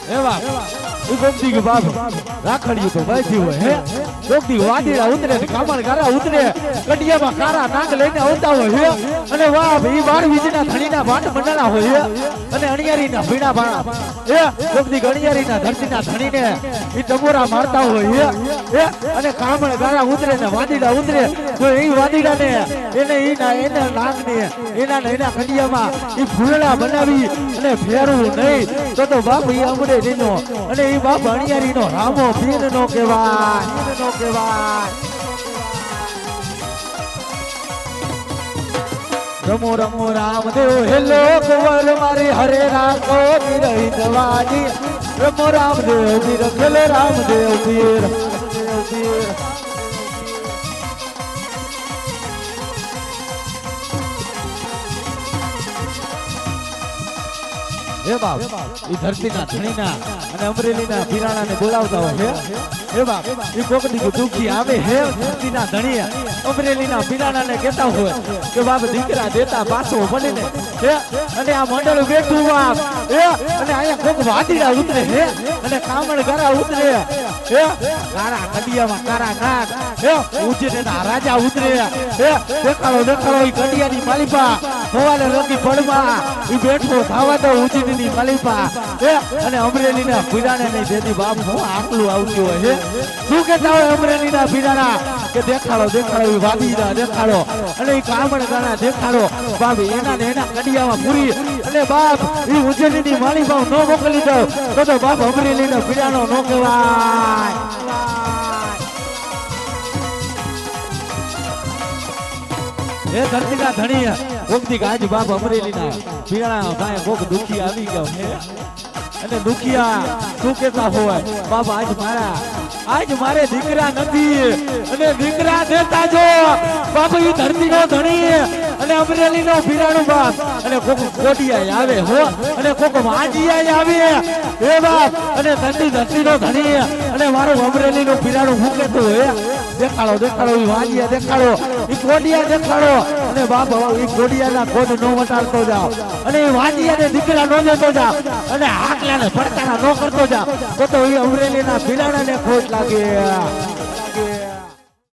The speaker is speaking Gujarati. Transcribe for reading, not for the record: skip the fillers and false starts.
એવા ગોમતી કે બાપ રાખડ્યું તો બાજી હોય હે ગોમતી વાડીડા ઉતરે કામણ ગારા ઉતરે કડિયામાં કારા નાગ લઈને આવતા હોય હે અને વાહ ઈ બાર વીજના ધણીના ભાંડ મંડાણા હોય હે અને અણિયારીના ભીણા ભાણા હે ગોમતી અણિયારીના ધરતીના ધણીને ઈ ટમોરા મારતા હોય હે અને કામણ ગારા ઉતરે ને વાડીડા ઉતરે તો ઈ વાડીડાને એને નાગને એના કડિયામાં ઈ ફૂલડા બનાવી અને ફેરવું નહીં તો બાપ ઈ અમરે દીનો અને ઈ બાપ અણિયારીનો રામો પીર નો કહેવાય રમો રમો રામદેવ હેલો કુંવર મારી હરે રાખો વીરહી જવાની રમો રામદેવ વીર ખેલો રામદેવ વીર હે બાપ ઈ ધરતીના ધણીના અને અમરેલીના પીરાણાને બોલાવતા હોય હે બાપ ઈ કોકડી દુખી આવે હે ધરતીના ધણી અમરેલીના પીરાણાને કહેતા હોય કે બાપ દીકરા દેતા પાછો બનીને હે અને આ મંડળ બેઠું બાપ હે અને અહીંયા કોક વાડીડા ઉતરે હે અને કામણ ગારા ઉતરે હે કારા કડિયામાં કારા નાગ હે ઉજેના રાજા ઉતરે હે દેખાડો ઈ કડિયાની માલિપા હોવાલે રોકી પડમાં ઈ બેઠો થાવા તો ઉજેની માલિપા હે અને અમરેલીના પીરાણે નહીં દેતી બાપ હું આકલું આવતું હોય હે શું કહેતા હોય અમરેલીના પીરાણા કે દેખાડો ઈ વાદીડા દેખાડો અને ઈ કામણ ગાણા દેખાડો બાપ એના કડિયામાં પૂરી અને બાપ ઈ ઉજેની માલિપા નો મોકલી દો તો બાપ અમરેલીનો પીરાણો નો કહેવાય એ ધરતીના ધણી કોકથી આજ બાપ અમરેલીના પીરાણા ભાઈ કોક દુખી આવી ગયો હે અને દુખિયા શું કહેતા હોય બાપ આજ મારે દીકરા નથી અને દીકરા દેતા જો બાપ ઈ ધરતીનો ધણી અને અમરેલીનો પીરાણો બાપ અને કોક કોડિયા આવે હો અને કોક વાંજિયા આવે એ બાપ અને ધરતીનો ધણી અને મારું અમરેલીનો પીરાણો હું કહેતો હોય દેખાડો ઈ વાંજિયા દેખાડો ઈ કોડિયા દેખાડો અને બાપ ઈ કોડિયાના કોડ નો વટાડતો જાવ અને ઈ વાંજિયાને દીકરા નો દેતો જાવ અને આટલાને પડકારા નો કરતો જાવ તો ઈ અમરેલીના પીરાણાને ખોટ લાગે